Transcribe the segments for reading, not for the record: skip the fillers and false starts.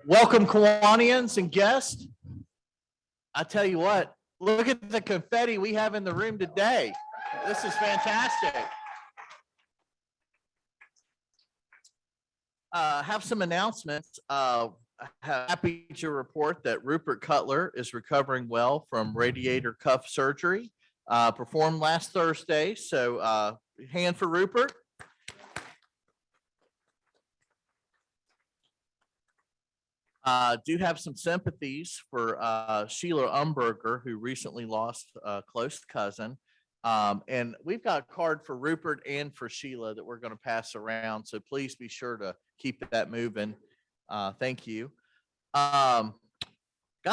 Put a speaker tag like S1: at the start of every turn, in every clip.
S1: Welcome, Kiwanians and guests. I tell you what, look at the confetti we have in the room today. This is fantastic. Have some announcements. Happy to report that Rupert Cutler is recovering well from radiator cuff surgery, performed last Thursday. So hand for Rupert. Do have some sympathies for Sheila Umberger, who recently lost a close cousin. And we've got a card for Rupert and for Sheila that we're going to pass around. So please be sure to keep that moving. Thank you. Got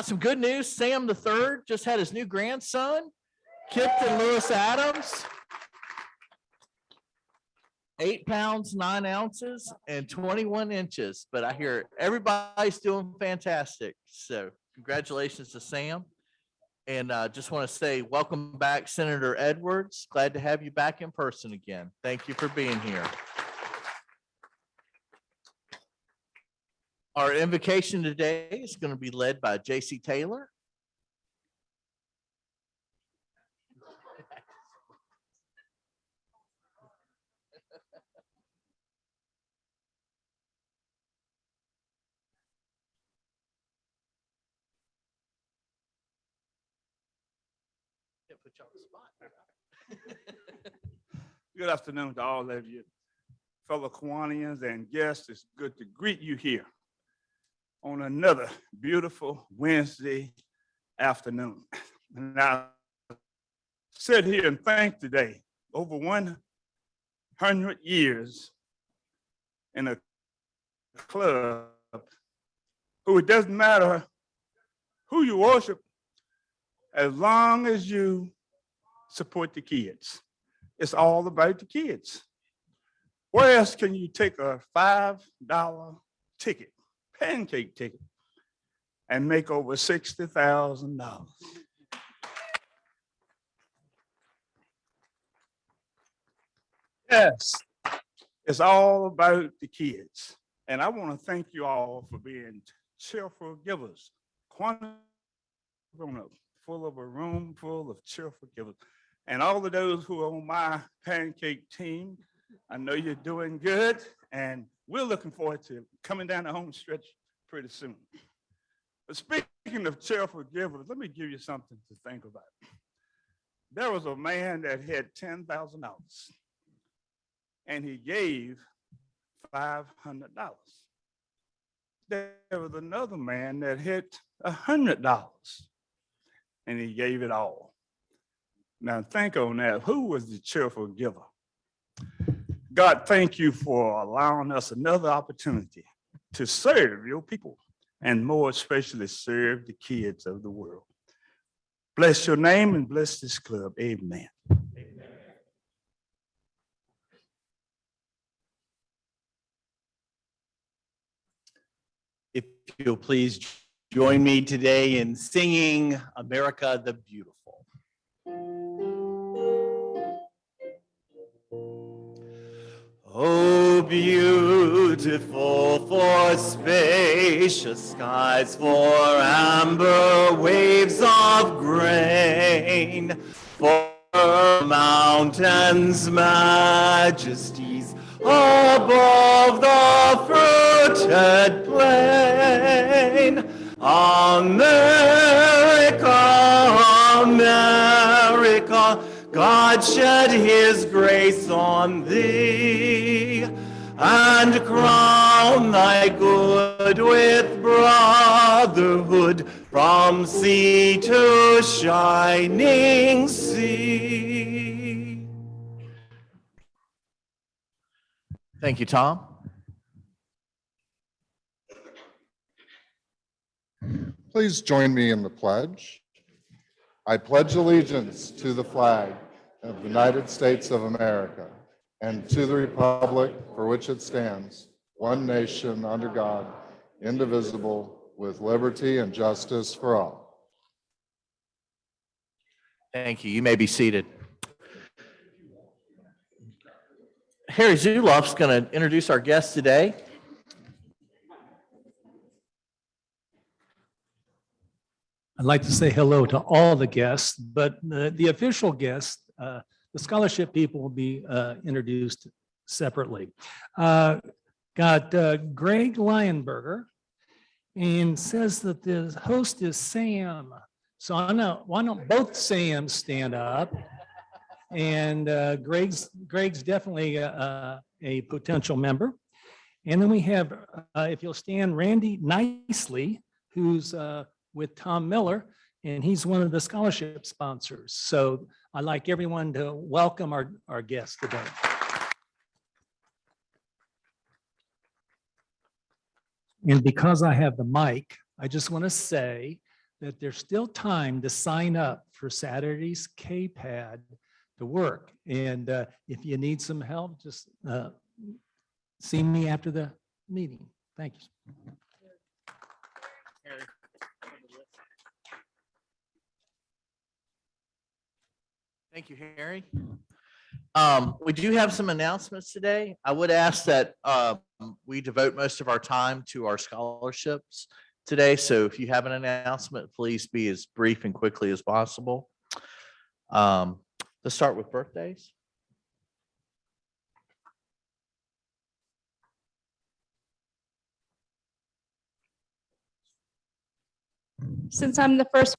S1: some good news. Sam III just had his new grandson, Kipton Lewis Adams. 8 pounds, 9 ounces, and 21 inches. But I hear everybody's doing fantastic. So congratulations to Sam. And just want to say welcome back, Senator Edwards. Glad to have you back in person again. Thank you for being here. Our invocation today is going to be led by J.C. Taylor. Put you on the spot.
S2: Good afternoon to all of you, fellow Kiwanians and guests. It's good to greet you here on another beautiful Wednesday afternoon. And I sit here and think today, over 100 years in a club, who it doesn't matter who you worship, as long as you support the kids. It's all about the kids. Where else can you take a $5 ticket, pancake ticket, and make over $60,000? Yes, it's all about the kids. And I want to thank you all for being cheerful givers. Roanoke, full of a room full of cheerful givers. And all of those who are on my pancake team, I know you're doing good, and we're looking forward to coming down the home stretch pretty soon. But speaking of cheerful givers, let me give you something to think about. There was a man that had $10,000, and he gave $500. There was another man that had $100, and he gave it all. Now think on that. Who was the cheerful giver? God, thank you for allowing us another opportunity to serve your people, and more especially serve the kids of the world. Bless your name and bless this club. Amen. Amen.
S1: If you'll please join me today in singing America the Beautiful. Oh, beautiful for spacious skies, for amber waves of grain, for mountains' majesties above the fruited plain. America, America, God shed his grace on thee, and crown thy good with brotherhood from sea to shining sea. Thank you, Tom.
S3: Please join me in the pledge. I pledge allegiance to the flag of the United States of America and to the republic for which it stands, one nation under God, indivisible, with liberty and justice for all.
S1: Thank you. You may be seated. Harry Zuloff's going to introduce our guest today.
S4: like to say hello to all the guests, but the official guests, the scholarship people will be introduced separately. Got Greg Lionberger, and says that the host is Sam. So why don't both Sams stand up? And Greg's definitely a potential member. And then we have, if you'll stand, Randy Nicely, who's with Tom Miller, and he's one of the scholarship sponsors. So I'd like everyone to welcome our guests today. And because I have the mic, I just want to say that there's still time to sign up for Saturday's KPAD to work. And if you need some help, just see me after the meeting. Thank you.
S1: Thank you, Harry. We do have some announcements today. I would ask that we devote most of our time to our scholarships today. So if you have an announcement, please be as brief and quickly as possible. Let's start with birthdays.
S5: Since I'm the first.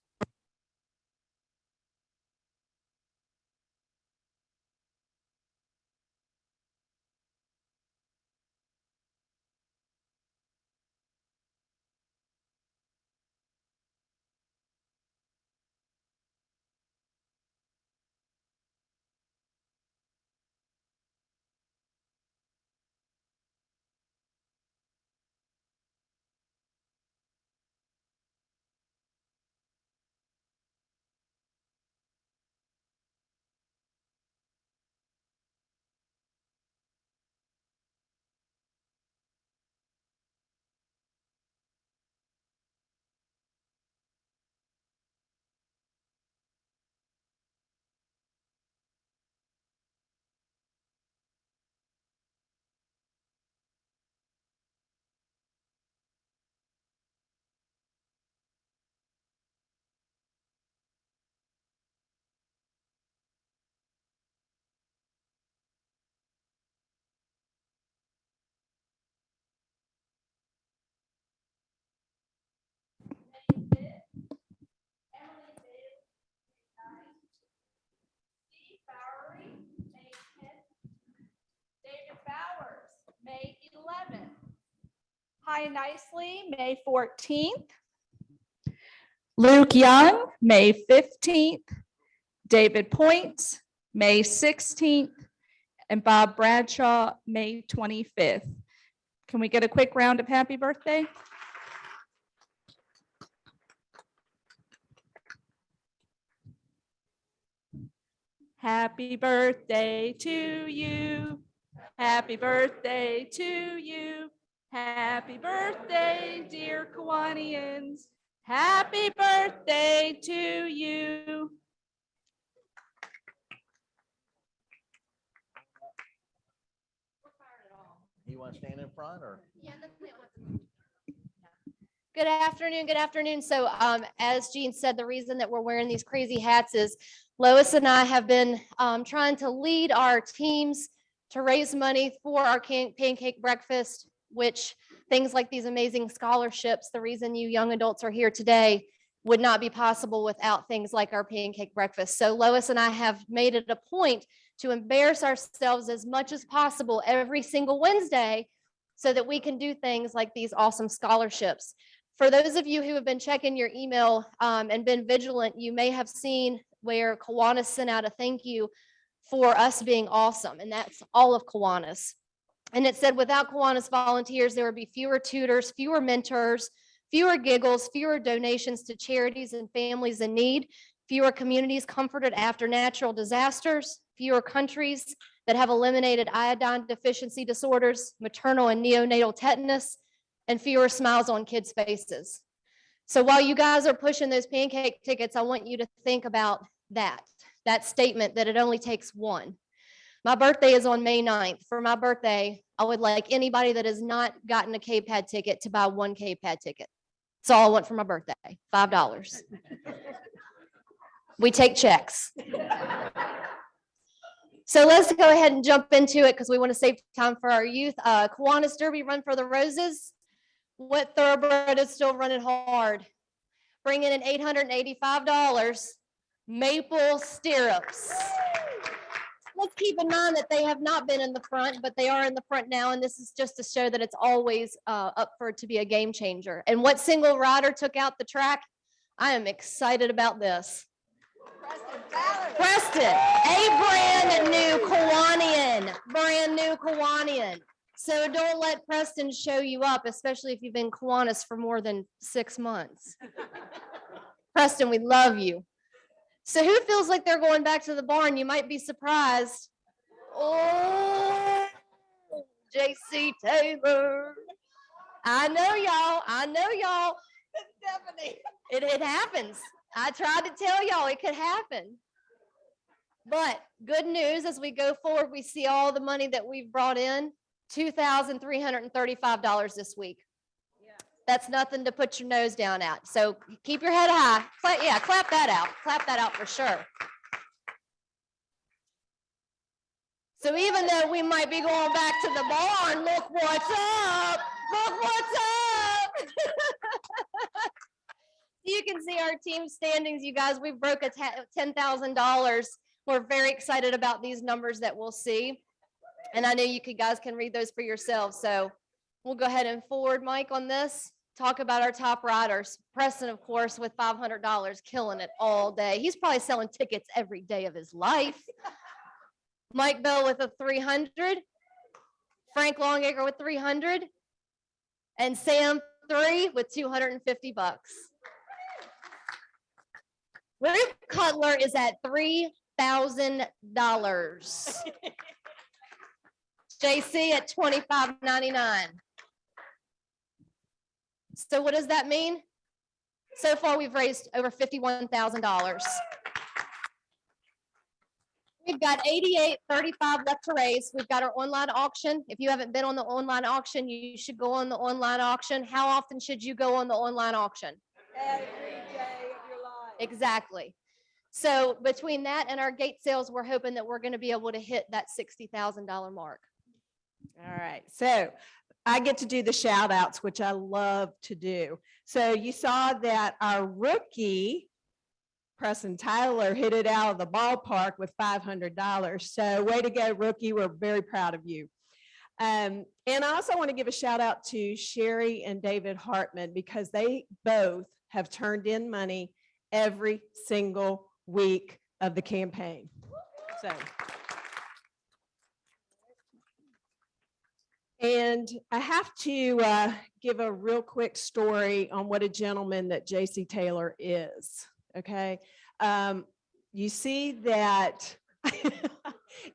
S5: David Bowers, May 11th. Hi Nicely, May 14th. Luke Young, May 15th. David Points, May 16th. And Bob Bradshaw, May 25th. Can we get a quick round of happy birthday? Happy birthday to you. Happy birthday to you. Happy birthday, dear Kiwanians. Happy birthday to you.
S1: You want to stand in front or?
S6: Good afternoon. Good afternoon. So as Jean said, the reason that we're wearing these crazy hats is Lois and I have been trying to lead our teams to raise money for our pancake breakfast, which things like these amazing scholarships, the reason you young adults are here today, would not be possible without things like our pancake breakfast. So Lois and I have made it a point to embarrass ourselves as much as possible every single Wednesday so that we can do things like these awesome scholarships. For those of you who have been checking your email and been vigilant, you may have seen where Kiwanis sent out a thank you for us being awesome, and that's all of Kiwanis. And it said, without Kiwanis volunteers, there would be fewer tutors, fewer mentors, fewer giggles, fewer donations to charities and families in need, fewer communities comforted after natural disasters, fewer countries that have eliminated iodine deficiency disorders, maternal and neonatal tetanus, and fewer smiles on kids' faces. So while you guys are pushing those pancake tickets, I want you to think about that statement that it only takes one. My birthday is on May 9th. For my birthday, I would like anybody that has not gotten a KPAD ticket to buy one KPAD ticket. That's all I want for my birthday, $5. We take checks. So let's go ahead and jump into it because we want to save time for our youth. Kiwanis Derby Run for the Roses. What thoroughbred is still running hard? Bringing in $885. Maple Stirrups. Let's keep in mind that they have not been in the front, but they are in the front now, and this is just to show that it's always up for it to be a game changer. And what single rider took out the track? I am excited about this. Preston, a brand new Kiwanian. So don't let Preston show you up, especially if you've been Kiwanis for more than 6 months. Preston, we love you. So who feels like they're going back to the barn? You might be surprised. Oh, JC Taylor. I know y'all. Stephanie. It happens. I tried to tell y'all it could happen. But good news, as we go forward, we see all the money that we've brought in, $2,335 this week. That's nothing to put your nose down at. So keep your head high. Clap that out. Clap that out for sure. So even though we might be going back to the barn, look what's up. Look what's up. You can see our team standings, you guys. We broke a $10,000. We're very excited about these numbers that we'll see. And I know you guys can read those for yourselves. So we'll go ahead and forward Mike on this. Talk about our top riders. Preston, of course, with $500, killing it all day. He's probably selling tickets every day of his life. Mike Bell with a 300. Frank Longacre with 300. And Sam 3 with $250. Ruth Cutler is at $3,000. JC at $25.99. So what does that mean? So far, we've raised over $51,000. We've got $88.35 left to raise. We've got our online auction. If you haven't been on the online auction, you should go on the online auction. How often should you go on the online auction? Every day of your life. Exactly. So between that and our gate sales, we're hoping that we're going to be able to hit that $60,000 mark.
S7: All right, so I get to do the shout outs, which I love to do. So you saw that our rookie, Preston Tyler, hit it out of the ballpark with $500. So way to go, rookie. We're very proud of you. And I also want to give a shout out to Sherry and David Hartman because they both have turned in money every single week of the campaign. So. And I have to give a real quick story on what a gentleman that JC Taylor is, okay? You see that,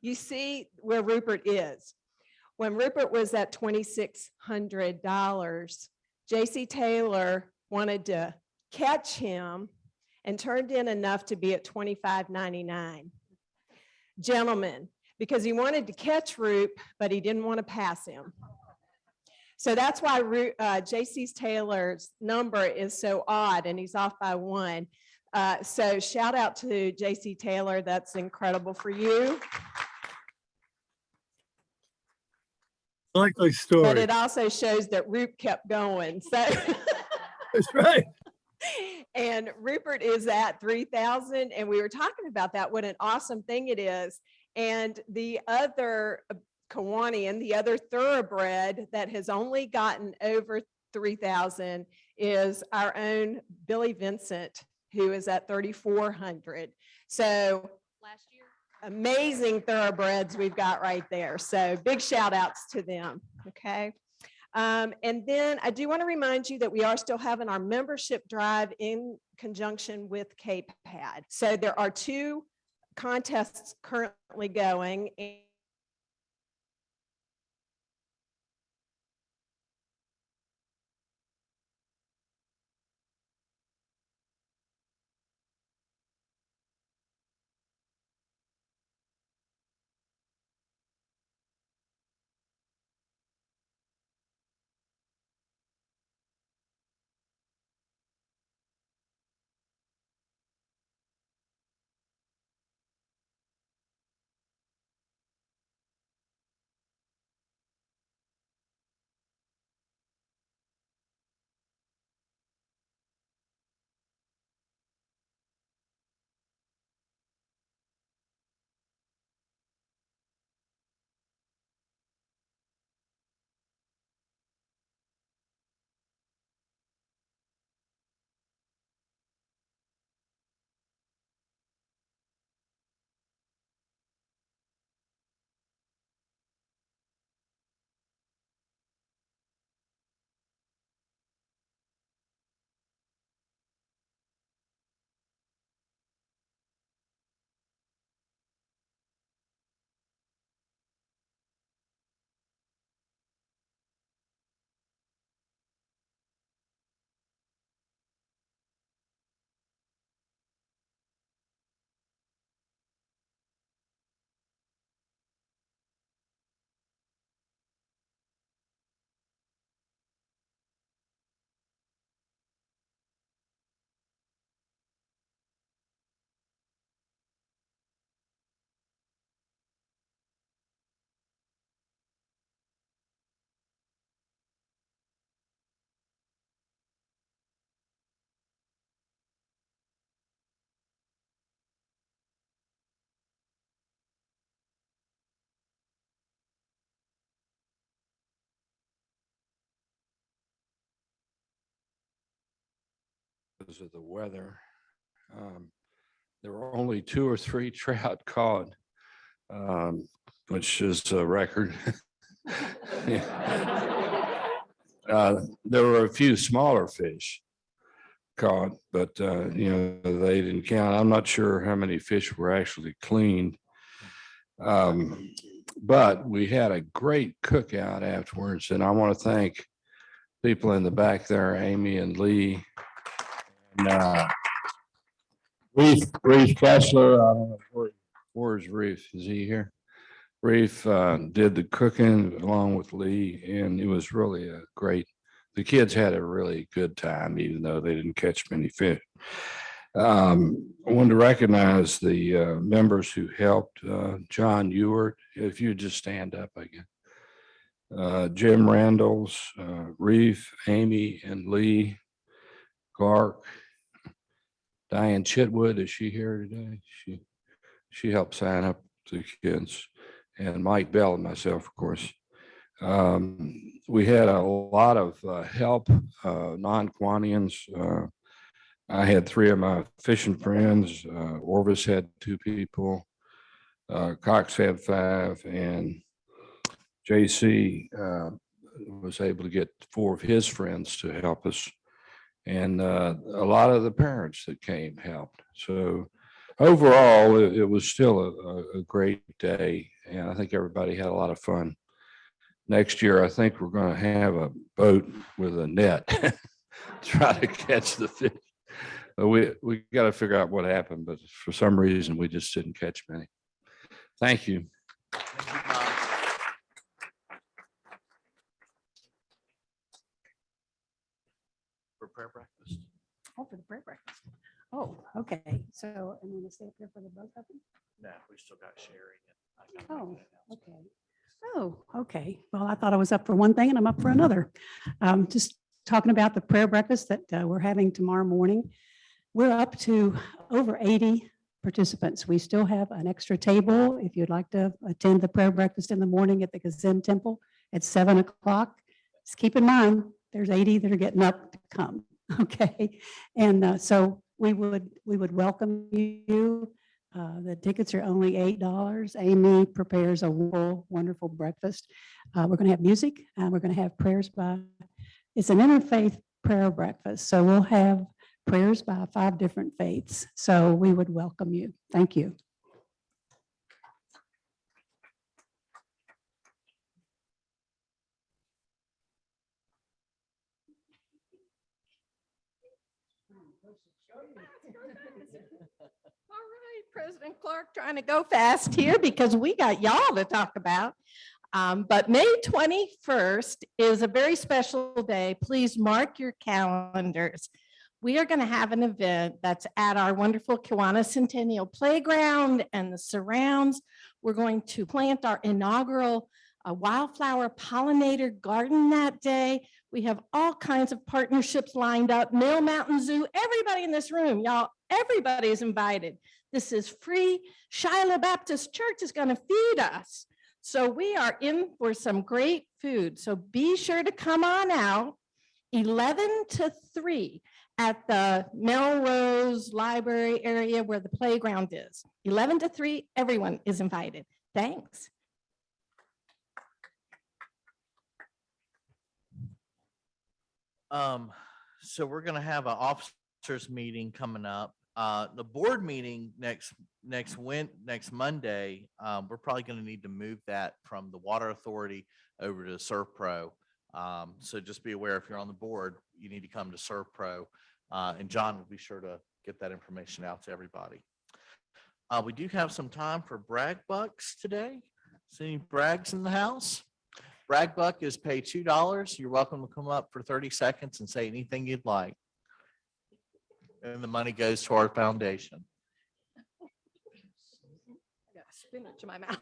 S7: you see where Rupert is. When Rupert was at $2,600, JC Taylor wanted to catch him and turned in enough to be at $25.99. Gentlemen, because he wanted to catch Roop, but he didn't want to pass him. So that's why JC Taylor's number is so odd, and he's off by 1. So shout out to JC Taylor. That's incredible for you.
S8: Likely story.
S7: But it also shows that Roop kept going. So
S8: That's right.
S7: And Rupert is at 3,000, and we were talking about that, what an awesome thing it is. And the other Kiwanian, the other thoroughbred that has only gotten over 3,000 is our own Billy Vincent, who is at 3,400. So
S6: Last year.
S7: amazing thoroughbreds we've got right there. So big shout outs to them. Okay. And then I do want to remind you that we are still having our membership drive in conjunction with KPAD. So there are 2 contests currently going.
S9: because of the weather. There were only 2 or 3 trout caught, which is a record. There were a few smaller fish caught, but they didn't count. I'm not sure how many fish were actually cleaned. But we had a great cookout afterwards, and I want to thank people in the back there, Amy and Lee. And Reef Kessler, I don't know, where's Reef? Is he here? Reef did the cooking along with Lee, and it was really the kids had a really good time, even though they didn't catch many fish. I wanted to recognize the members who helped. John Ewart, if you just stand up again. Jim Randalls, Reef, Amy and Lee, Clark, Diane Chitwood, is she here today? She helped sign up the kids, and Mike Bell and myself, of course. We had a lot of help, non-Kiwanians. I had 3 of my fishing friends. Orvis had 2 people. Cox had 5, and JC was able to get 4 of his friends to help us. And a lot of the parents that came helped. So overall, it was still a great day. And I think everybody had a lot of fun. Next year, I think we're going to have a boat with a net, try to catch the fish. But we got to figure out what happened, but for some reason, we just didn't catch many. Thank you.
S1: For prayer breakfast.
S10: Oh, for the prayer breakfast. Oh, okay. So I'm going to stay up here for the both of them?
S1: No, we still got Sherry.
S10: Oh, okay. Oh, okay. Well, I thought I was up for one thing and I'm up for another. Just talking about the prayer breakfast that we're having tomorrow morning. We're up to over 80 participants. We still have an extra table if you'd like to attend the prayer breakfast in the morning at the Kazim Temple at 7 o'clock. Just keep in mind, there's 80 that are getting up to come. Okay. And so we would welcome you. The tickets are only $8. Amy prepares a wonderful breakfast. We're going to have music. We're going to have prayers it's an interfaith prayer breakfast. So we'll have prayers by 5 different faiths. So we would welcome you. Thank you.
S7: All right, President Clark trying to go fast here because we got y'all to talk about. But May 21st is a very special day. Please mark your calendars. We are going to have an event that's at our wonderful Kiwanis Centennial Playground and the surrounds. We're going to plant our inaugural wildflower pollinator garden that day. We have all kinds of partnerships lined up. Mill Mountain Zoo, everybody in this room, y'all, everybody is invited. This is free. Shiloh Baptist Church is going to feed us. So we are in for some great food. So be sure to come on out 11 to 3 at the Melrose Library area where the playground is. 11 to 3, everyone is invited. Thanks.
S1: So we're gonna have an officers meeting coming up. The board meeting next Monday, we're probably gonna need to move that from the Water Authority over to ServPro. So just be aware, if you're on the board, you need to come to ServPro. And John will be sure to get that information out to everybody. We do have some time for brag bucks today. So any brags in the house? Brag buck is pay $2. You're welcome to come up for 30 seconds and say anything you'd like. And the money goes to our foundation.
S7: I got spinach in my mouth.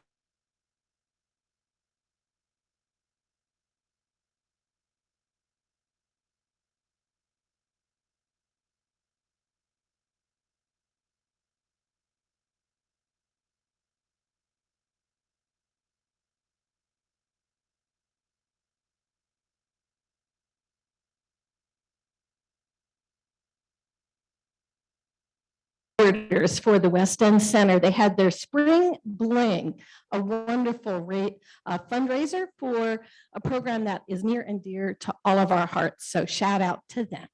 S11: supporters for the West End Center. They had their Spring Bling, a wonderful fundraiser for a program that is near and dear to all of our hearts. So shout out to them.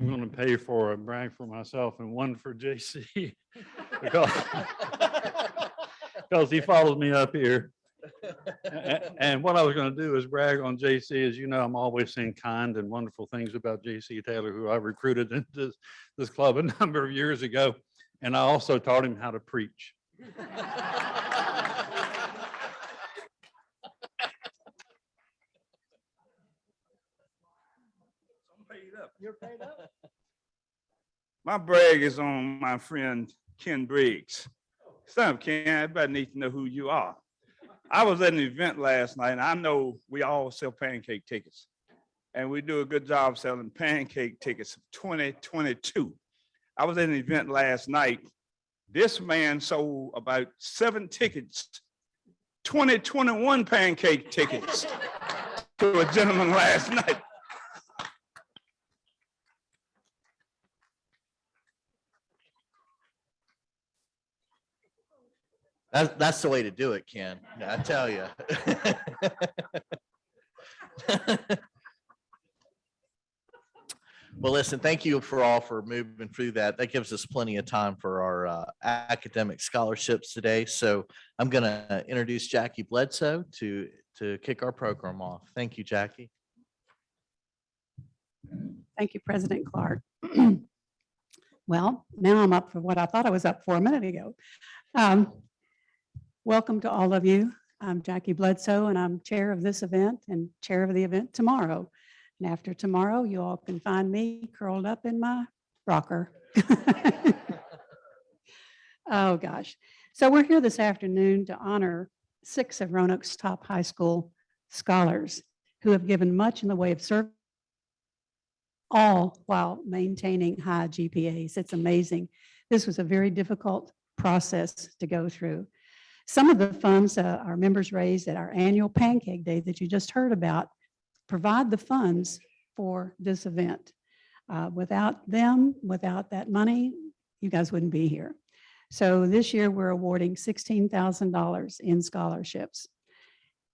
S12: I'm going to pay for a brag for myself and one for JC because he followed me up here. And what I was going to do is brag on JC. As you know, I'm always saying kind and wonderful things about JC Taylor, who I recruited into this club a number of years ago. And I also taught him how to preach.
S2: You're paid up. My brag is on my friend Ken Briggs. Son of Ken, everybody needs to know who you are. I was at an event last night, and I know we all sell pancake tickets, and we do a good job selling pancake tickets of 2022. I was at an event last night. This man sold about 7 tickets, 2021 pancake tickets to a gentleman last night.
S1: That's the way to do it, Ken. I tell you. Well, listen, thank you for moving through that. That gives us plenty of time for our academic scholarships today. So I'm going to introduce Jackie Bledsoe to kick our program off. Thank you, Jackie.
S10: Thank you, President Clark. Well, now I'm up for what I thought I was up for a minute ago. Welcome to all of you. I'm Jackie Bledsoe, and I'm chair of this event and chair of the event tomorrow. And after tomorrow, you all can find me curled up in my rocker. Oh, gosh. So we're here this afternoon to honor 6 of Roanoke's top high school scholars who have given much in the way of service, all while maintaining high GPAs. It's amazing. This was a very difficult process to go through. Some of the funds our members raised at our annual Pancake Day that you just heard about provide the funds for this event. Without them, without that money, you guys wouldn't be here. So this year we're awarding $16,000 in scholarships.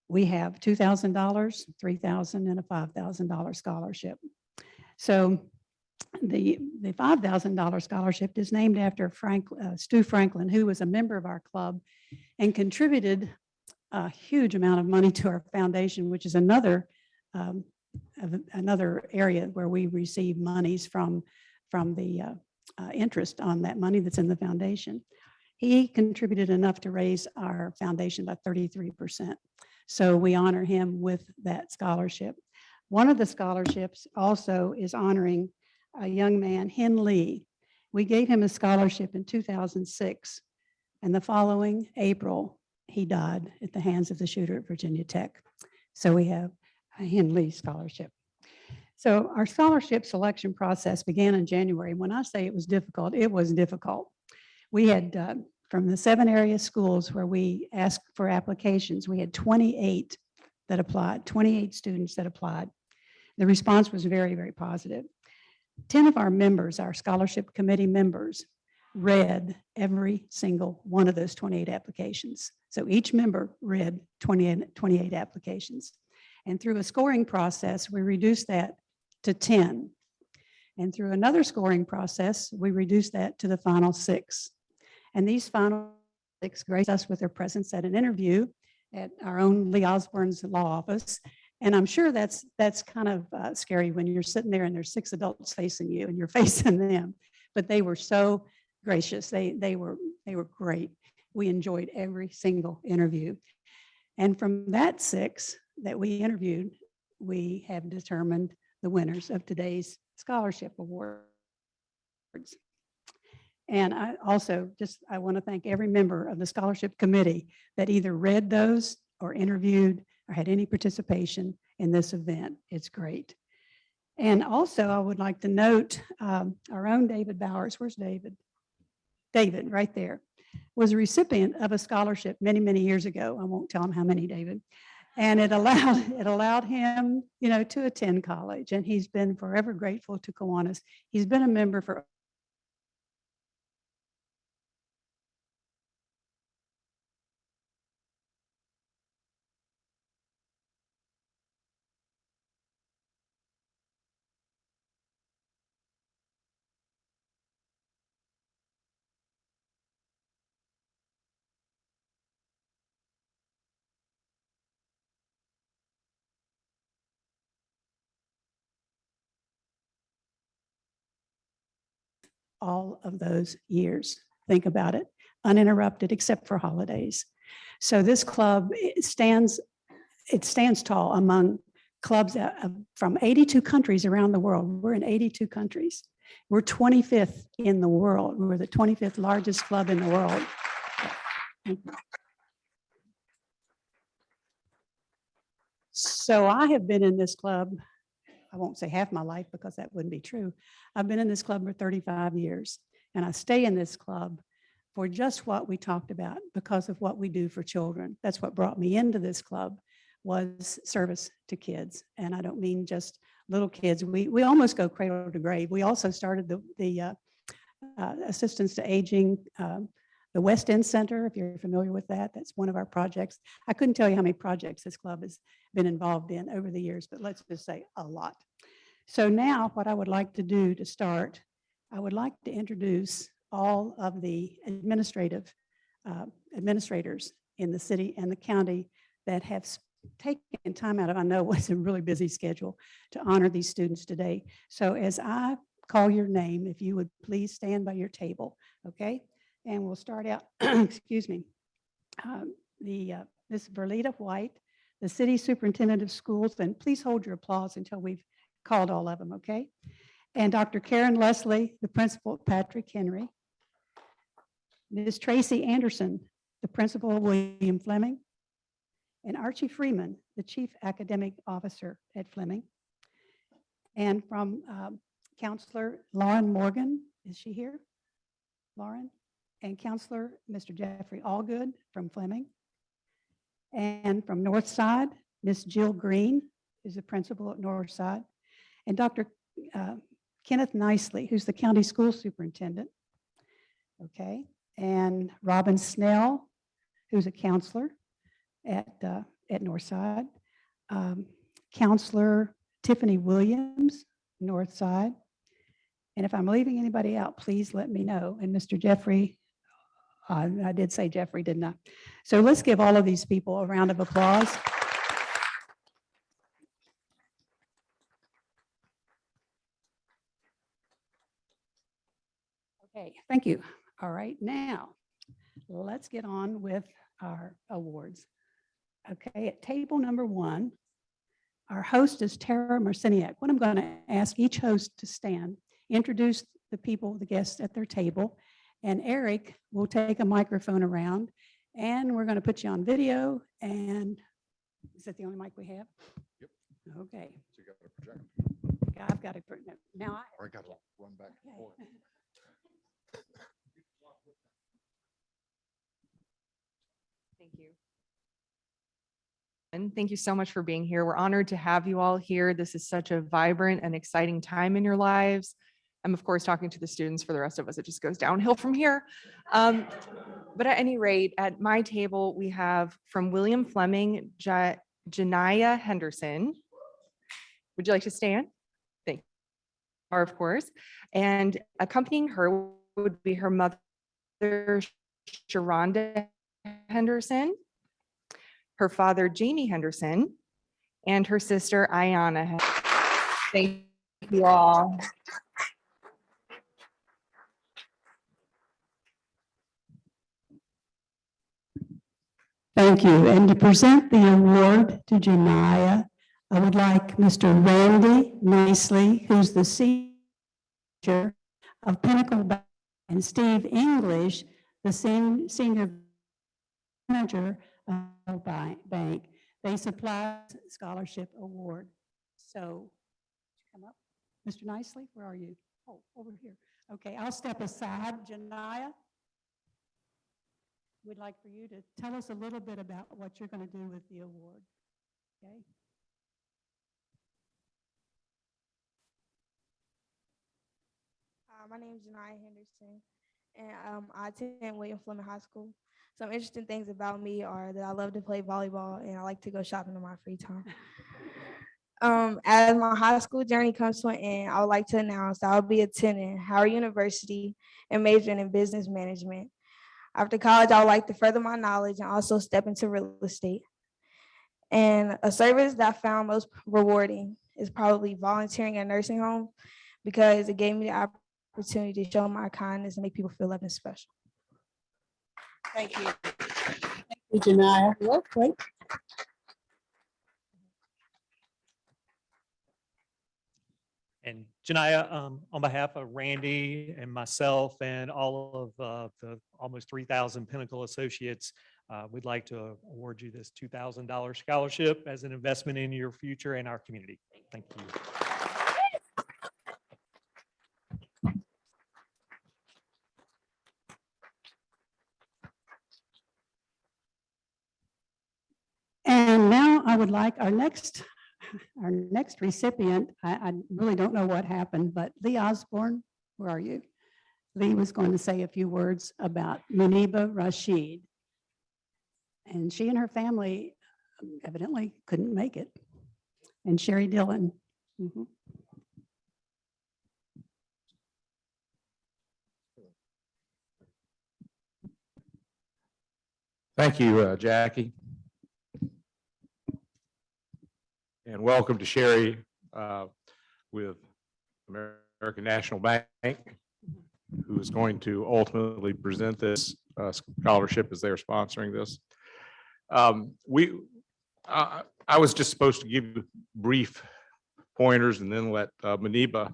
S10: We have $2,000, $3,000, and a $5,000 scholarship. So the $5,000 scholarship is named after Stu Franklin, who was a member of our club and contributed a huge amount of money to our foundation, which is another area where we receive monies from the interest on that money that's in the foundation. He contributed enough to raise our foundation by 33%. So we honor him with that scholarship. One of the scholarships also is honoring a young man, Hen Lee. We gave him a scholarship in 2006, and the following April, he died at the hands of the shooter at Virginia Tech. So we have a Hen Lee scholarship. So our scholarship selection process began in January. When I say it was difficult, it was difficult. We had, from the 7 area schools where we asked for applications, we had 28 that applied, 28 students that applied. The response was very, very positive. 10 of our members, our scholarship committee members, read every single one of those 28 applications. So each member read 28 applications. And through a scoring process, we reduced that to 10. And through another scoring process, we reduced that to the final 6. And these final 6 graced us with their presence at an interview at our own Lee Osborne's law office. And I'm sure that's kind of scary when you're sitting there and there's 6 adults facing you and you're facing them. But they were so gracious. They were great. We enjoyed every single interview. And from that 6 that we interviewed, we have determined the winners of today's scholarship awards. And I want to thank every member of the scholarship committee that either read those or interviewed or had any participation in this event. It's great. And also I would like to note our own David Bowers. Where's David? David, right there, was a recipient of a scholarship many, many years ago. I won't tell him how many, David. And it allowed him, to attend college, and he's been forever grateful to Kiwanis. He's been a member for all of those years. Think about it, uninterrupted except for holidays. So this club it stands tall among clubs from 82 countries around the world. We're in 82 countries. We're 25th in the world. We're the 25th largest club in the world. So I have been in this club, I won't say half my life because that wouldn't be true. I've been in this club for 35 years, and I stay in this club for just what we talked about because of what we do for children. That's what brought me into this club was service to kids. And I don't mean just little kids. We almost go cradle to grave. We also started the assistance to aging, the West End Center, if you're familiar with that. That's one of our projects. I couldn't tell you how many projects this club has been involved in over the years, but let's just say a lot. So now what I would like to do to start, I would like to introduce all of the administrators in the city and the county that have taken time out of, I know was a really busy schedule, to honor these students today. So as I call your name, if you would please stand by your table, okay? And we'll start out, excuse me, Ms. Verlita White, the City Superintendent of Schools, and please hold your applause until we've called all of them, okay? And Dr. Karen Leslie, the Principal at Patrick Henry, Ms. Tracy Anderson, the Principal of William Fleming, and Archie Freeman, the Chief Academic Officer at Fleming. And from Counselor Lauren Morgan, is she here? Lauren? And Counselor Mr. Jeffrey Allgood from Fleming. And from Northside, Ms. Jill Green is the principal at Northside. And Dr. Kenneth Nicely, who's the county school superintendent. Okay. And Robin Snell, who's a counselor at Northside. Counselor Tiffany Williams, Northside. And if I'm leaving anybody out, please let me know. And Mr. Jeffrey, I did say Jeffrey, didn't I? So let's give all of these people a round of applause. Okay, thank you. All right, now let's get on with our awards. Okay, at table number 1, our host is Tara Marciniak. What I'm going to ask each host to stand, introduce the people, the guests at their table, and Eric will take a microphone around, and we're going to put you on video. And is that the only mic we have?
S3: Yep.
S10: Okay.
S3: So you got a projector.
S10: Yeah, I've got to now.
S3: Or I got to run back and
S10: Okay.
S3: forth.
S13: Thank you. And thank you so much for being here. We're honored to have you all here. This is such a vibrant and exciting time in your lives. I'm of course talking to the students. For the rest of us, it just goes downhill from here. But at any rate, at my table, we have from William Fleming, Janiyah Henderson. Would you like to stand? Thank you. Of course. And accompanying her would be her mother, Sharonda Henderson, her father, Jamie Henderson, and her sister, Ayana. Thank you all.
S10: Thank you. And to present the award to Janiyah, I would like Mr. Randy Nicely, who's the senior of Pinnacle Bank, and Steve English, the senior manager of bank. They supply scholarship award. So come up. Mr. Nicely, where are you? Oh, over here. Okay, I'll step aside. Janiyah, we'd like for you to tell us a little bit about what you're going to do with the award. Okay.
S14: My name is Janiyah Henderson, and I attend William Fleming High School. Some interesting things about me are that I love to play volleyball and I like to go shopping in my free time. As my high school journey comes to an end, I would like to announce that I'll be attending Howard University and majoring in business management. After college, I would like to further my knowledge and also step into real estate. And a service that I found most rewarding is probably volunteering at a nursing home because it gave me the opportunity to show my kindness and make people feel loved and special.
S10: Thank you. Thank you, Janiyah. Well, great.
S15: And Janiyah, on behalf of Randy and myself and all of the almost 3,000 Pinnacle associates, we'd like to award you this $2,000 scholarship as an investment in your future and our community. Thank you.
S10: And now I would like our next recipient. I really don't know what happened, but Lee Osborne, where are you? Lee was going to say a few words about Muniba Rashid. And she and her family evidently couldn't make it. And Sherry Dillon. Mhm.
S16: Thank you, Jackie. And welcome to Sherry with American National Bank, who is going to ultimately present this scholarship as they're sponsoring this. I was just supposed to give you brief pointers and then let Muniba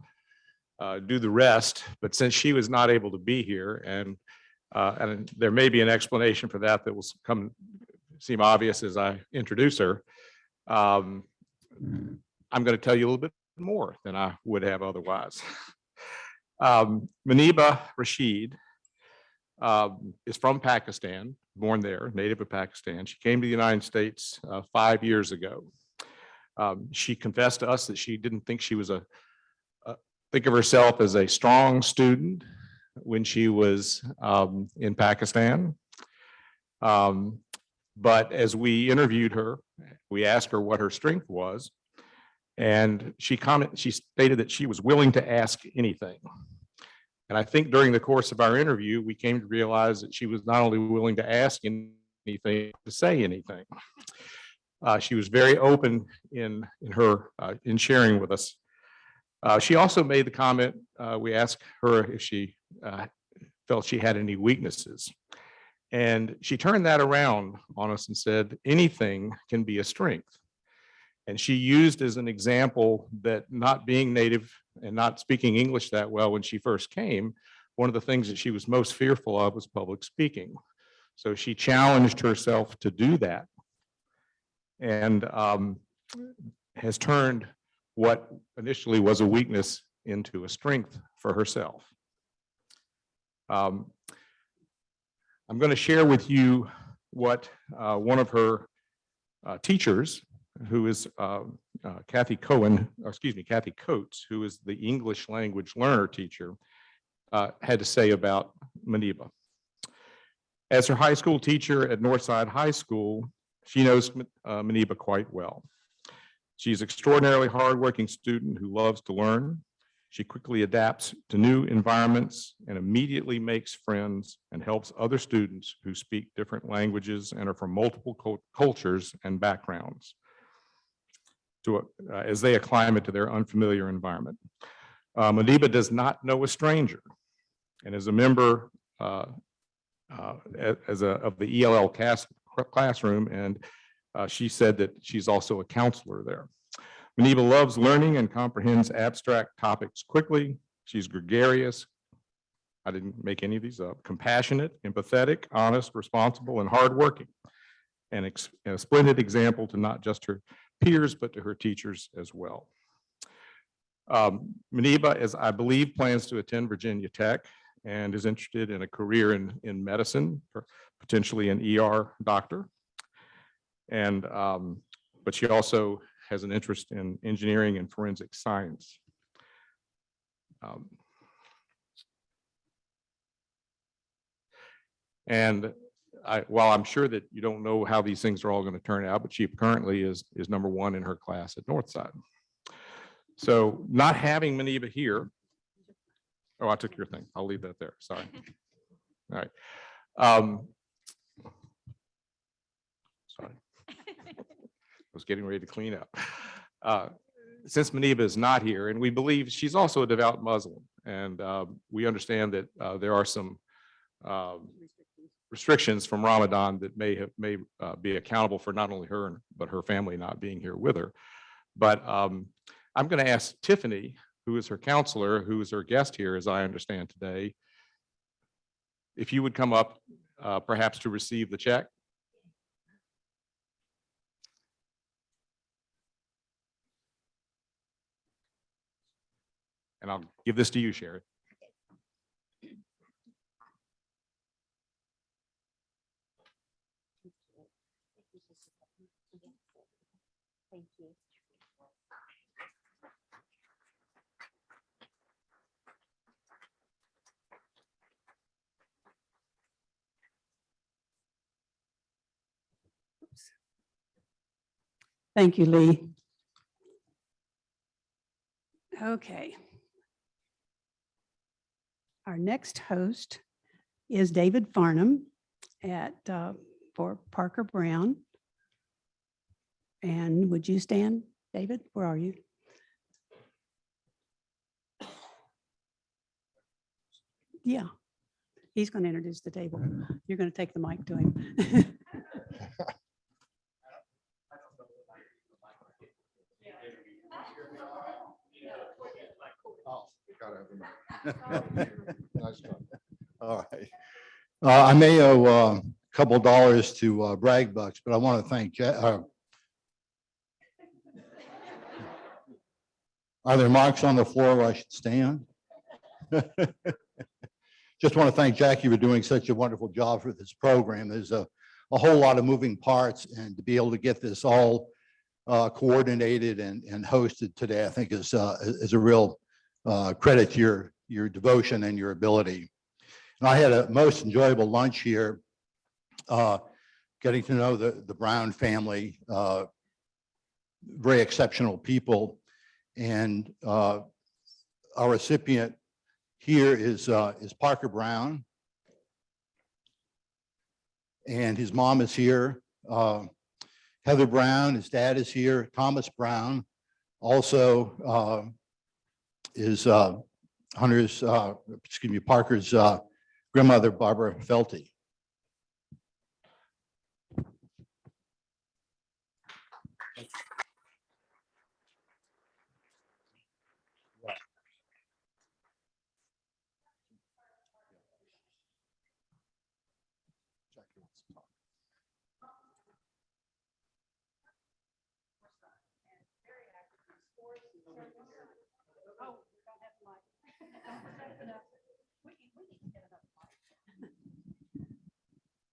S16: do the rest, but since she was not able to be here, and there may be an explanation for that that will seem obvious as I introduce her, I'm going to tell you a little bit more than I would have otherwise. Muniba Rashid is from Pakistan, born there, native of Pakistan. She came to the United States 5 years ago. She confessed to us that she didn't think she was think of herself as a strong student when she was in Pakistan. But as we interviewed her, we asked her what her strength was, and she stated that she was willing to ask anything. And I think during the course of our interview, we came to realize that she was not only willing to ask anything, to say anything. She was very open in sharing with us. She also made the comment, we asked her if she felt she had any weaknesses. And she turned that around on us and said, anything can be a strength. And she used as an example that not being native and not speaking English that well when she first came, one of the things that she was most fearful of was public speaking. So she challenged herself to do that, and has turned what initially was a weakness into a strength for herself. I'm going to share with you what one of her teachers, who is Kathy Coates, who is the English language learner teacher, had to say about Muniba. As her high school teacher at Northside High School, she knows Muniba quite well. She's an extraordinarily hardworking student who loves to learn. She quickly adapts to new environments and immediately makes friends and helps other students who speak different languages and are from multiple cultures and backgrounds as they acclimate to their unfamiliar environment. Muniba does not know a stranger and is a member of the ELL classroom, and she said that she's also a counselor there. Muniba loves learning and comprehends abstract topics quickly. She's gregarious. I didn't make any of these up. Compassionate, empathetic, honest, responsible, and hardworking. And a splendid example to not just her peers, but to her teachers as well. Muniba, as I believe, plans to attend Virginia Tech and is interested in a career in medicine, potentially an ER doctor. And but she also has an interest in engineering and forensic science. And while I'm sure that you don't know how these things are all going to turn out, but she currently is #1 in her class at Northside. So not having Maniva here. Oh, I took your thing. I'll leave that there. Sorry. All right. Sorry. I was getting ready to clean up. Since Maniva is not here, and we believe she's also a devout Muslim, and we understand that there are some restrictions from Ramadan that may be accountable for not only her, but her family not being here with her. But I'm going to ask Tiffany, who is her counselor, who is her guest here, as I understand today, if you would come up perhaps to receive the check. And I'll give this to you, Sherry.
S11: Thank you.
S10: Thank you, Lee. Okay. Our next host is David Farnham for Parker Brown. And would you stand, David? Where are you? Yeah, he's going to introduce the table. You're going to take the mic to him.
S3: Oh, gotta have the mic. Nice try. All right. I may owe a couple dollars to Bragg Bucks, but I want to thank are there marks on the floor where I should stand? Just want to thank Jackie for doing such a wonderful job for this program. There's a whole lot of moving parts, and to be able to get this all coordinated and hosted today, I think is a real credit to your devotion and your ability. And I had a most enjoyable lunch here, getting to know the Brown family, very exceptional people. And our recipient here is Parker Brown, and his mom is here. Heather Brown, his dad is here. Thomas Brown also is Parker's grandmother, Barbara Felty.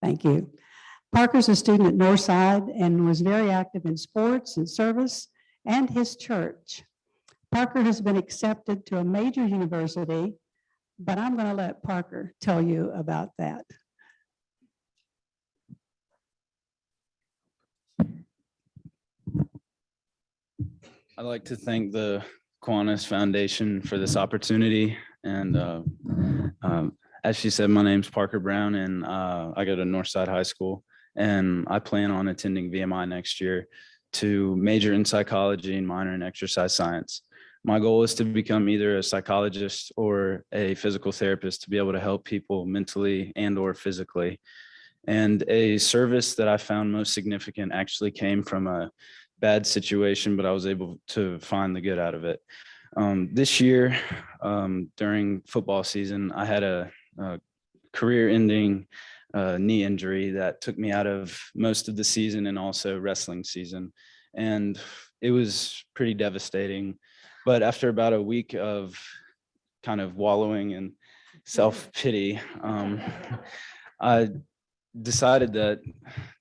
S10: Thank you. Parker's a student at Northside and was very active in sports and service and his church. Parker has been accepted to a major university, but I'm going to let Parker tell you about that.
S17: I'd like to thank the Kiwanis Foundation for this opportunity. And as she said, my name's Parker Brown, and I go to Northside High School, and I plan on attending VMI next year to major in psychology and minor in exercise science. My goal is to become either a psychologist or a physical therapist to be able to help people mentally and or physically. And a service that I found most significant actually came from a bad situation, but I was able to find the good out of it. This year, during football season, I had a career-ending knee injury that took me out of most of the season and also wrestling season. And it was pretty devastating. But after about a week of kind of wallowing in self-pity, I decided that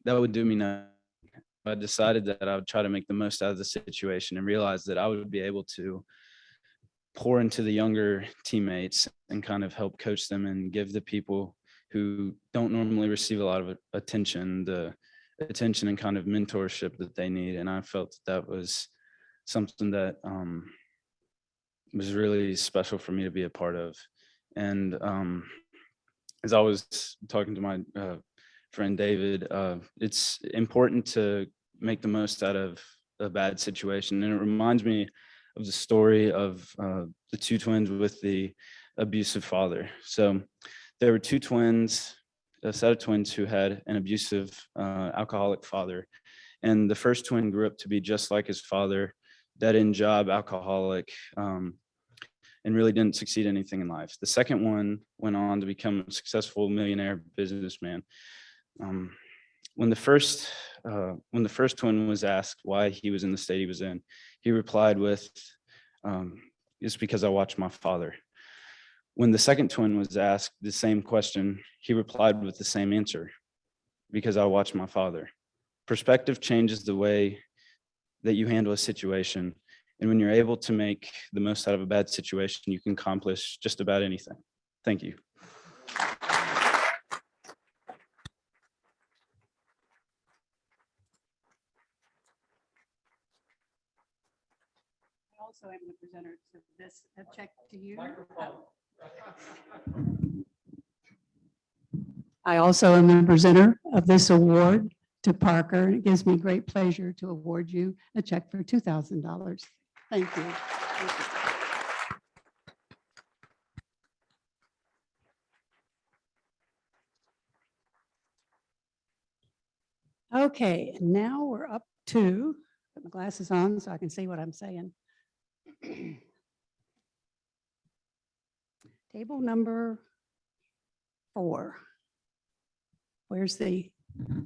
S17: would do me no. I decided that I would try to make the most out of the situation and realized that I would be able to pour into the younger teammates and kind of help coach them and give the people who don't normally receive a lot of attention, the attention and kind of mentorship that they need. And I felt that was something that was really special for me to be a part of. And as I was talking to my friend David, it's important to make the most out of a bad situation. And it reminds me of the story of the two twins with the abusive father. So there were two twins, a set of twins who had an abusive alcoholic father. And the first twin grew up to be just like his father, dead end job, alcoholic, and really didn't succeed in anything in life. The second one went on to become a successful millionaire businessman. When the first twin was asked why he was in the state he was in, he replied with, "It's because I watched my father." When the second twin was asked the same question, he replied with the same answer, "Because I watched my father." Perspective changes the way that you handle a situation. And when you're able to make the most out of a bad situation, you can accomplish just about anything. Thank you.
S10: I also am the presenter of this check to you. I also am the presenter of this award to Parker. It gives me great pleasure to award you a check for $2,000. Thank you. Thank you. Okay, and now we're up to, put my glasses on so I can see what I'm saying. Table number 4. Where's the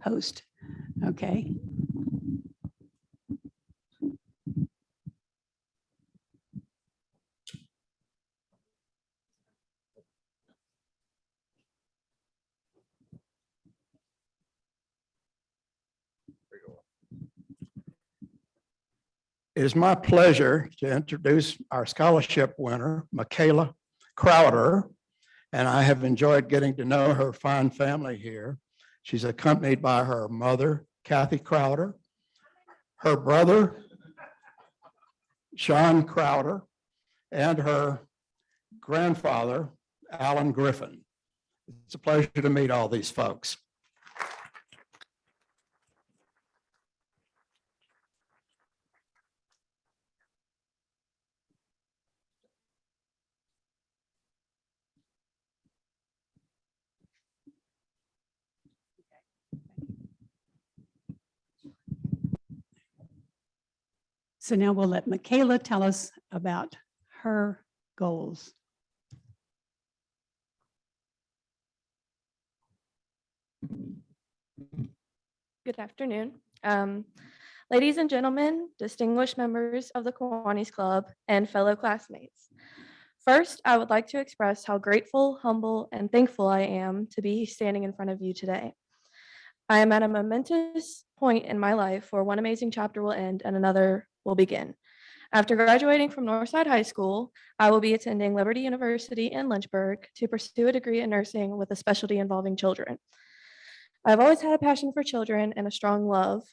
S10: host? Okay.
S8: It is my pleasure to introduce our scholarship winner, Michaela Crowder, and I have enjoyed getting to know her fine family here. She's accompanied by her mother, Kathy Crowder, her brother, Sean Crowder, and her grandfather, Alan Griffin. It's a pleasure to meet all these folks.
S10: So now we'll let Michaela tell us about her goals.
S18: Good afternoon. Ladies and gentlemen, distinguished members of the Kiwanis Club, and fellow classmates. First, I would like to express how grateful, humble, and thankful I am to be standing in front of you today. I am at a momentous point in my life where one amazing chapter will end and another will begin. After graduating from Northside High School, I will be attending Liberty University in Lynchburg to pursue a degree in nursing with a specialty involving children. I've always had a passion for children and a strong love.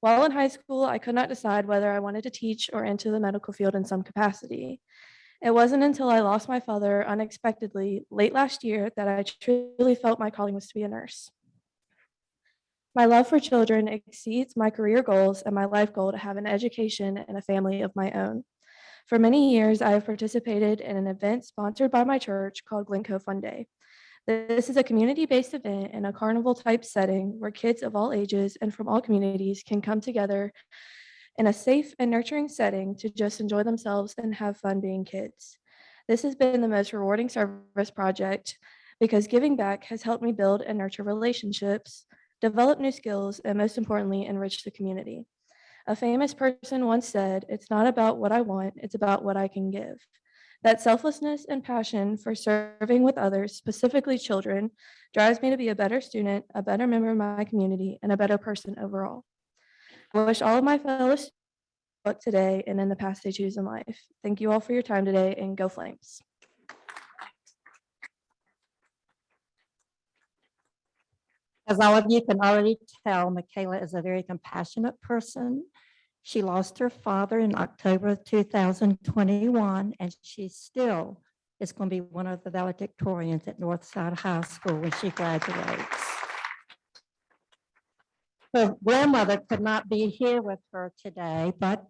S18: While in high school, I could not decide whether I wanted to teach or enter the medical field in some capacity. It wasn't until I lost my father unexpectedly late last year that I truly felt my calling was to be a nurse. My love for children exceeds my career goals and my life goal to have an education and a family of my own. For many years, I have participated in an event sponsored by my church called Glencoe Fun Day. This is a community-based event in a carnival-type setting where kids of all ages and from all communities can come together in a safe and nurturing setting to just enjoy themselves and have fun being kids. This has been the most rewarding service project because giving back has helped me build and nurture relationships, develop new skills, and most importantly, enrich the community. A famous person once said, "It's not about what I want, it's about what I can give." That selflessness and passion for serving with others, specifically children, drives me to be a better student, a better member of my community, and a better person overall. I wish all of my fellow students luck today and in the path they choose in life. Thank you all for your time today, and go Flames.
S11: As all of you can already tell, Michaela is a very compassionate person. She lost her father in October of 2021, and she still is going to be one of the valedictorians at Northside High School when she graduates. Her grandmother could not be here with her today, but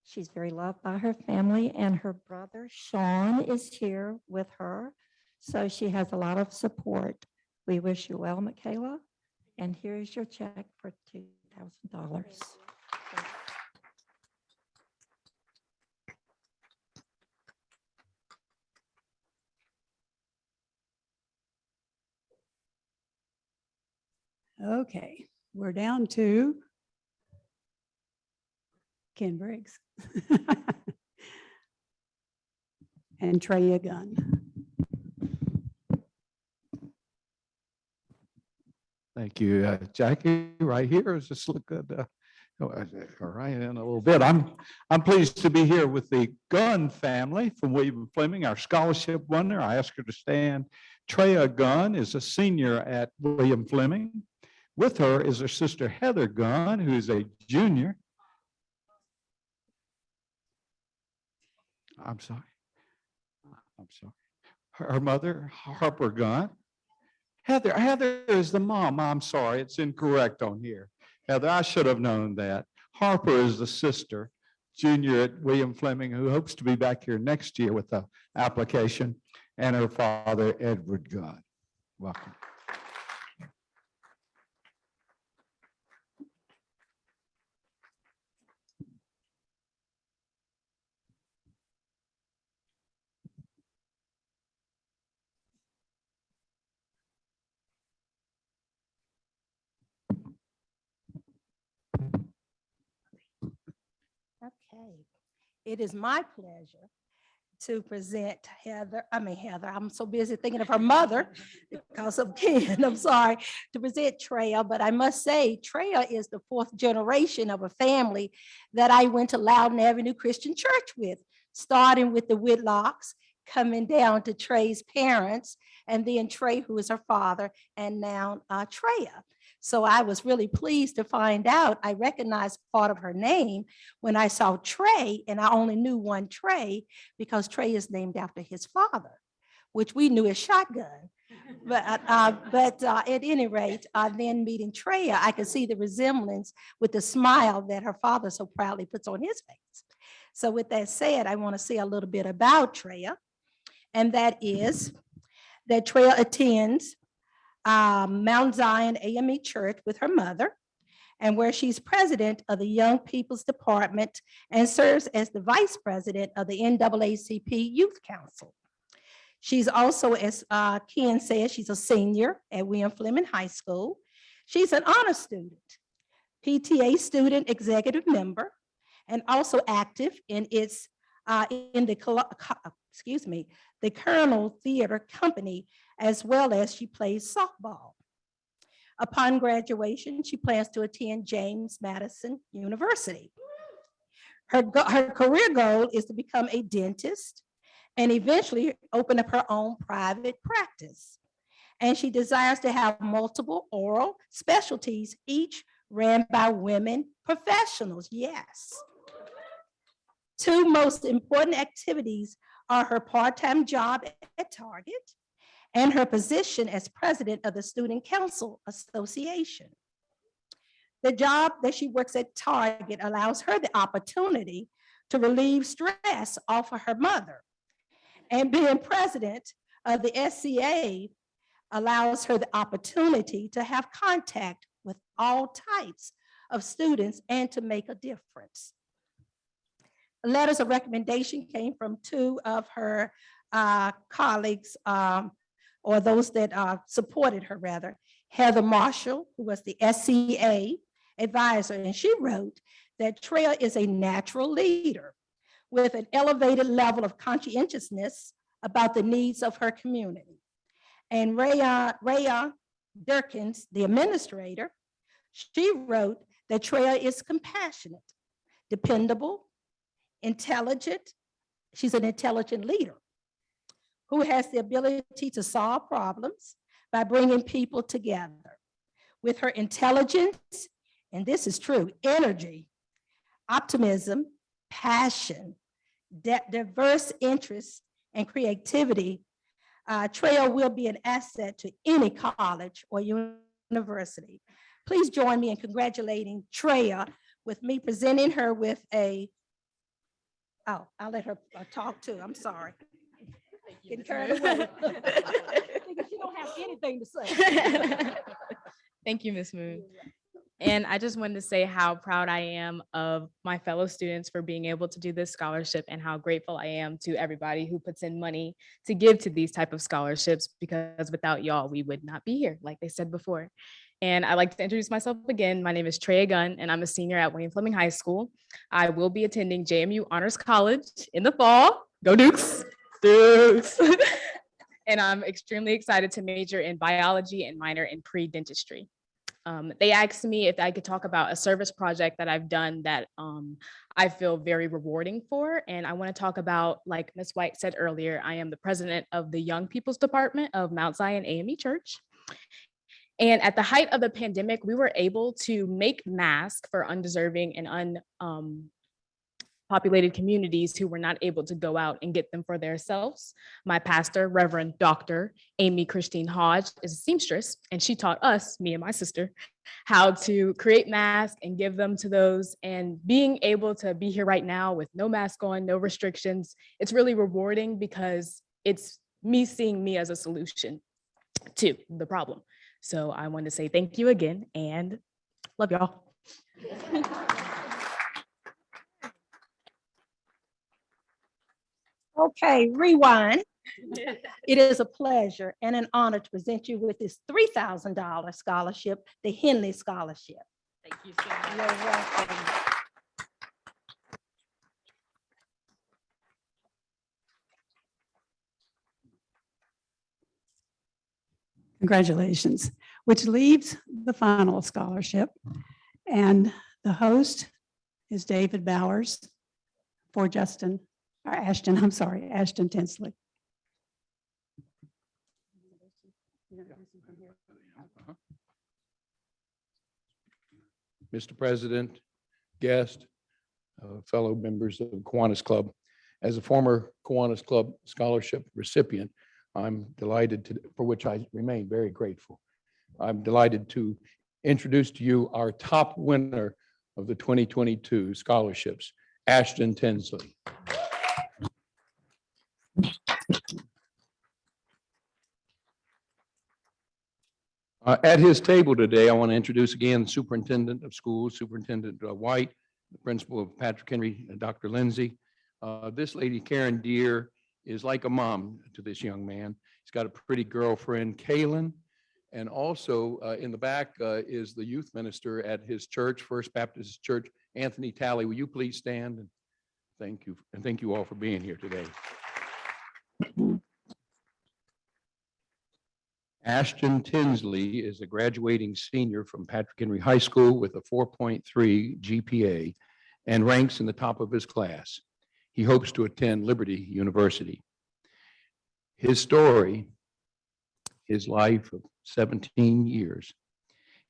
S11: she's very loved by her family, and her brother Sean is here with her. So she has a lot of support. We wish you well, Michaela, and here's your check for $2,000.
S10: Okay, we're down to Ken Briggs and Treya Gunn.
S19: Thank you, Jackie. Right here is just look good. All right, in a little bit. I'm pleased to be here with the Gunn family from William Fleming, our scholarship winner. I asked her to stand. Treya Gunn is a senior at William Fleming. With her is her sister Heather Gunn, who is a junior. I'm sorry. Her mother, Harper Gunn. Heather is the mom. I'm sorry, it's incorrect on here. Heather, I should have known that. Harper is the sister, junior at William Fleming, who hopes to be back here next year with the application, and her father, Edward Gunn. Welcome.
S20: Okay, it is my pleasure to present Heather, I'm so busy thinking of her mother because of Ken, I'm sorry, to present Treya, but I must say Treya is the fourth generation of a family that I went to Loudon Avenue Christian Church with, starting with the Whitlocks, coming down to Trey's parents, and then Trey, who is her father, and now Treya. So I was really pleased to find out, I recognized part of her name when I saw Trey, and I only knew one Trey because Trey is named after his father, which we knew as Shotgun. But at any rate, then meeting Treya, I could see the resemblance with the smile that her father so proudly puts on his face. So with that said, I want to say a little bit about Treya, and that is that Treya attends Mount Zion AME Church with her mother, and where she's president of the Young People's Department and serves as the vice president of the NAACP Youth Council. She's also, as Ken said, she's a senior at William Fleming High School. She's an honor student, PTA student executive member, and also active in its the Colonel Theater Company, as well as she plays softball. Upon graduation, she plans to attend James Madison University. Her career goal is to become a dentist and eventually open up her own private practice. And she desires to have multiple oral specialties, each ran by women professionals. Yes. Two most important activities are her part-time job at Target and her position as president of the Student Council Association. The job that she works at Target allows her the opportunity to relieve stress off of her mother. And being president of the SCA allows her the opportunity to have contact with all types of students and to make a difference. Letters of recommendation came from two of her colleagues, or those that supported her rather, Heather Marshall, who was the SCA advisor, and she wrote that Treya is a natural leader with an elevated level of conscientiousness about the needs of her community. And Rhea Durkins, the administrator, she wrote that Treya is compassionate, dependable, intelligent. She's an intelligent leader who has the ability to solve problems by bringing people together. With her intelligence, and this is true, energy, optimism, passion, diverse interests, and creativity, Treya will be an asset to any college or university. Please join me in congratulating Treya with me presenting her with a, oh, I'll let her talk too, I'm sorry. Getting carried away. Thinking she don't have anything to say.
S21: Thank you, Ms. Moon. And I just wanted to say how proud I am of my fellow students for being able to do this scholarship and how grateful I am to everybody who puts in money to give to these type of scholarships, because without y'all, we would not be here, like they said before. And I'd like to introduce myself again. My name is Treya Gunn, and I'm a senior at William Fleming High School. I will be attending JMU Honors College in the fall. Go Dukes! Dukes! And I'm extremely excited to major in biology and minor in pre-dentistry. They asked me if I could talk about a service project that I've done that I feel very rewarding for. And I want to talk about, like Ms. White said earlier, I am the president of the Young People's Department of Mount Zion AME Church. And at the height of the pandemic, we were able to make masks for undeserving and populated communities who were not able to go out and get them for themselves. My pastor, Reverend Dr. Amy Christine Hodge, is a seamstress, and she taught us, me and my sister, how to create masks and give them to those. And being able to be here right now with no mask on, no restrictions, it's really rewarding because it's me seeing me as a solution to the problem. So I want to say thank you again and love y'all.
S20: Okay, rewind. It is a pleasure and an honor to present you with this $3,000 scholarship, the Henley Scholarship.
S21: Thank you so much.
S20: You're welcome.
S10: Congratulations, which leaves the final scholarship. And the host is David Bowers for Ashton Tinsley.
S9: Mr. President, guest, fellow members of the Kiwanis Club. As a former Kiwanis Club scholarship recipient, I'm delighted for which I remain very grateful. I'm delighted to introduce to you our top winner of the 2022 scholarships, Ashton Tinsley. At his table today, I want to introduce again the Superintendent of Schools, Superintendent White, the Principal of Patrick Henry, Dr. Lindsay. This lady, Karen Deere, is like a mom to this young man. He's got a pretty girlfriend, Kaylin. And also in the back is the youth minister at his church, First Baptist Church, Anthony Talley. Will you please stand? And thank you. And thank you all for being here today. Ashton Tinsley is a graduating senior from Patrick Henry High School with a 4.3 GPA and ranks in the top of his class. He hopes to attend Liberty University. His story, his life of 17 years,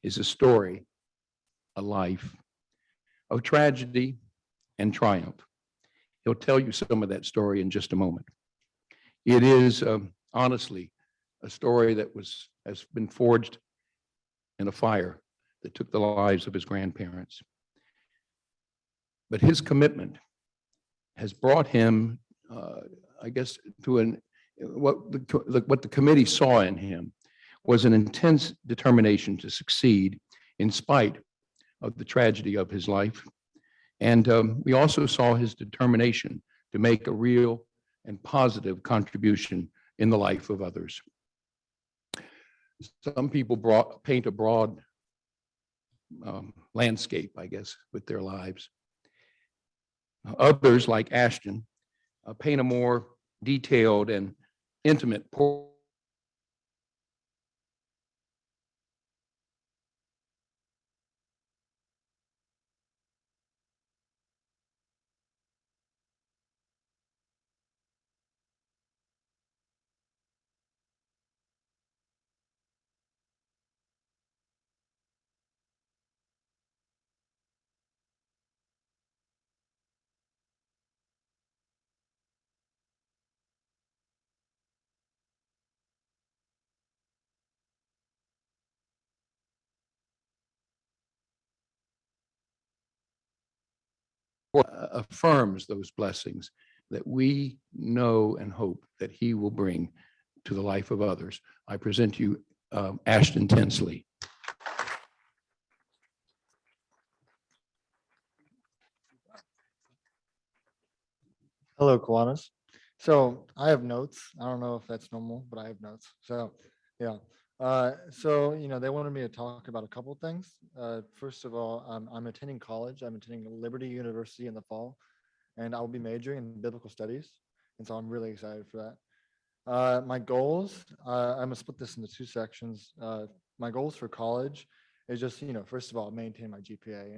S9: is a story, a life of tragedy and triumph. He'll tell you some of that story in just a moment. It is honestly a story that has been forged in a fire that took the lives of his grandparents. But his commitment has brought him, I guess, to what the committee saw in him was an intense determination to succeed in spite of the tragedy of his life. And we also saw his determination to make a real and positive contribution in the life of others. Some people paint a broad landscape, I guess, with their lives. Others, like Ashton, paint a more detailed and intimate portrait.
S8: affirms those blessings that we know and hope that he will bring to the life of others. I present you Ashton Tinsley.
S4: Hello, Kiwanis. So I have notes. I don't know if that's normal, but I have notes. So, yeah. They wanted me to talk about a couple of things. First of all, I'm attending college. I'm attending Liberty University in the fall, and I'll be majoring in biblical studies. And so I'm really excited for that. My goals, I'm gonna split this into two sections. My goals for college is just, first of all, maintain my GPA,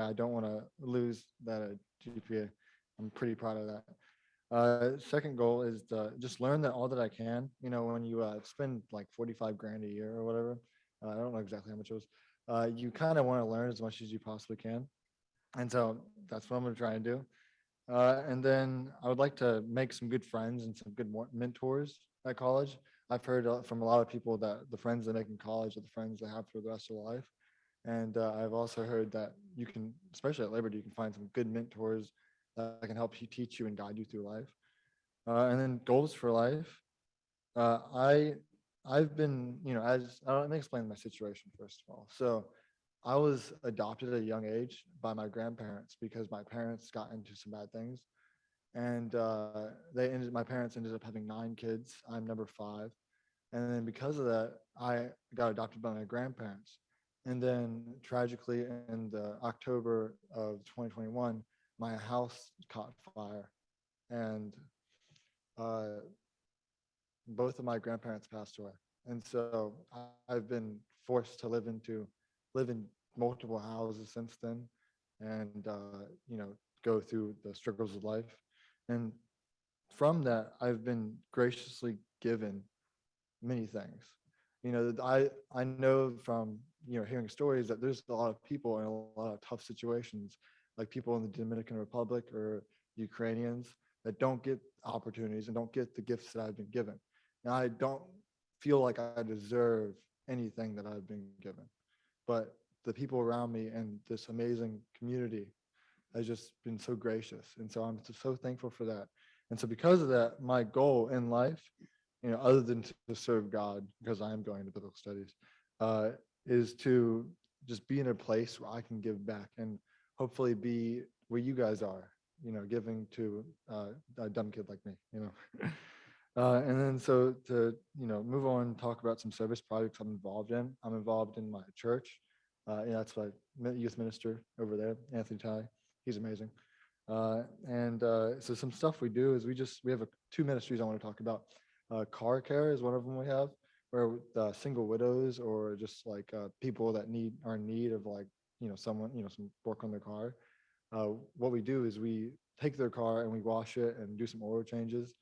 S4: I don't want to lose that GPA. I'm pretty proud of that. Second goal is to just learn that all that I can. When you spend like 45 grand a year or whatever, I don't know exactly how much it was. You kind of want to learn as much as you possibly can. And so that's what I'm going to try and do. And then I would like to make some good friends and some good mentors at college. I've heard from a lot of people that the friends they make in college are the friends they have for the rest of their life. And I've also heard that you can, especially at Liberty, you can find some good mentors that can help you, teach you, and guide you through life. And then goals for life. I've been, let me explain my situation first of all. So I was adopted at a young age by my grandparents because my parents got into some bad things. And my parents ended up having 9 kids. I'm number 5. And then because of that, I got adopted by my grandparents. And then tragically in October of 2021, my house caught fire, and both of my grandparents passed away. And so I've been forced to live in multiple houses since then, and go through the struggles of life. And from that, I've been graciously given many things. I know from hearing stories that there's a lot of people in a lot of tough situations, like people in the Dominican Republic or Ukrainians that don't get opportunities and don't get the gifts that I've been given. Now, I don't feel like I deserve anything that I've been given, but the people around me and this amazing community has just been so gracious. And so I'm so thankful for that. And so because of that, my goal in life, other than to serve God, because I am going to biblical studies, is to just be in a place where I can give back and hopefully be where you guys are, giving to a dumb kid like me, and then so to, move on and talk about some service projects I'm involved in. I'm involved in my church. That's my youth minister over there, Anthony Ty. He's amazing. So some stuff we do is we have 2 ministries I want to talk about. Car care is one of them we have, where single widows or just like people that are in need of someone, some work on their car. What we do is we take their car and we wash it and do some oil changes.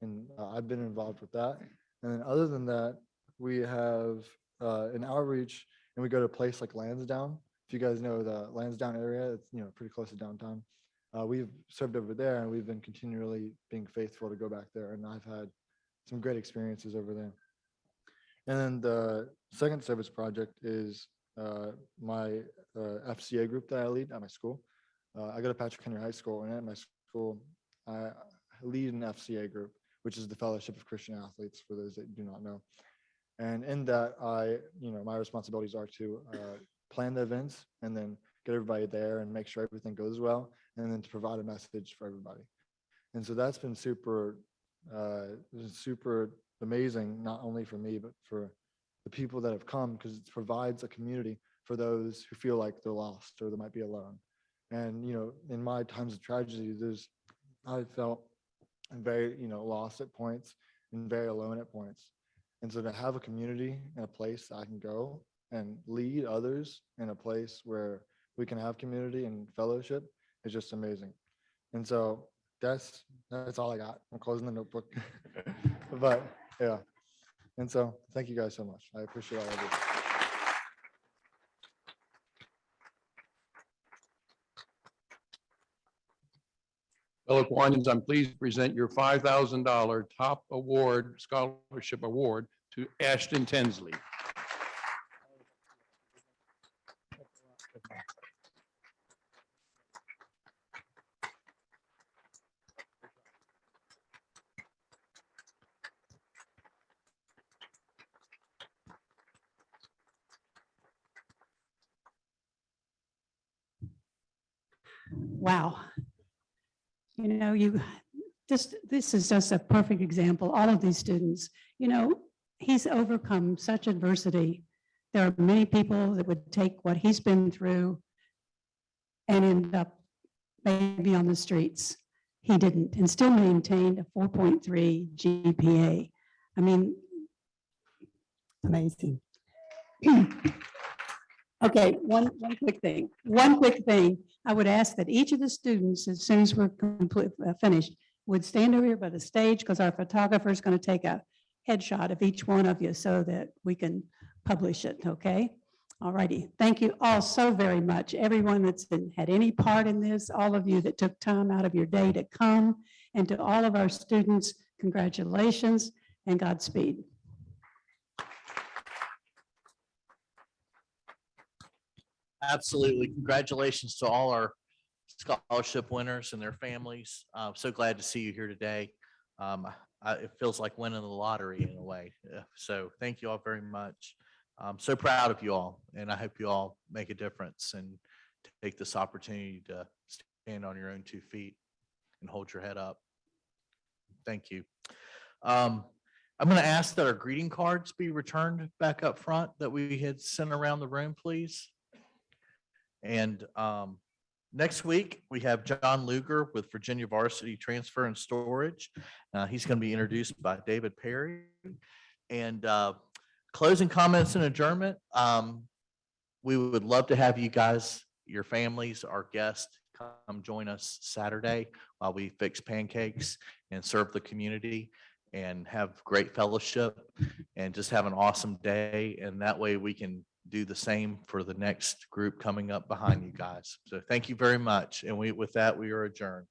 S4: And I've been involved with that. And then other than that, we have an outreach, and we go to a place like Lansdowne. If you guys know the Lansdowne area, it's pretty close to downtown. We've served over there, and we've been continually being faithful to go back there. And I've had some great experiences over there. And then the second service project is my FCA group that I lead at my school. I go to Patrick Henry High School, and at my school, I lead an FCA group, which is the Fellowship of Christian Athletes, for those that do not know. And in that, my responsibilities are to plan the events and then get everybody there and make sure everything goes well, and then to provide a message for everybody. And so that's been super amazing, not only for me, but for the people that have come, because it provides a community for those who feel like they're lost or they might be alone. And, in my times of tragedy, I felt very, lost at points and very alone at points. And so to have a community and a place I can go and lead others in a place where we can have community and fellowship is just amazing. And so that's all I got. I'm closing the notebook. But yeah. And so thank you guys so much. I appreciate all of it.
S8: Fellow Kiwanis, I'm pleased to present your $5,000 top award, scholarship award to Ashton Tinsley.
S10: wow. You know, this is just a perfect example. All of these students, you know, he's overcome such adversity. There are many people that would take what he's been through and end up maybe on the streets. He didn't, and still maintained a 4.3 GPA. I mean, amazing. Okay, one quick thing. I would ask that each of the students, as soon as we're finished, would stand over here by the stage, because our photographer is going to take a headshot of each one of you so that we can publish it, okay? All righty. Thank you all so very much. Everyone that's had any part in this, all of you that took time out of your day to come, and to all of our students, congratulations and Godspeed.
S1: Absolutely. Congratulations to all our scholarship winners and their families. So glad to see you here today. It feels like winning the lottery in a way. So thank you all very much. I'm so proud of you all, and I hope you all make a difference and take this opportunity to stand on your own 2 feet and hold your head up. Thank you. I'm going to ask that our greeting cards be returned back up front that we had sent around the room, please. And next week, we have John Luger with Virginia Varsity Transfer and Storage. He's going to be introduced by David Perry. And closing comments and adjournment. We would love to have you guys, your families, our guests, come join us Saturday while we fix pancakes and serve the community and have great fellowship and just have an awesome day. And that way we can do the same for the next group coming up behind you guys. So thank you very much. And with that, we are adjourned.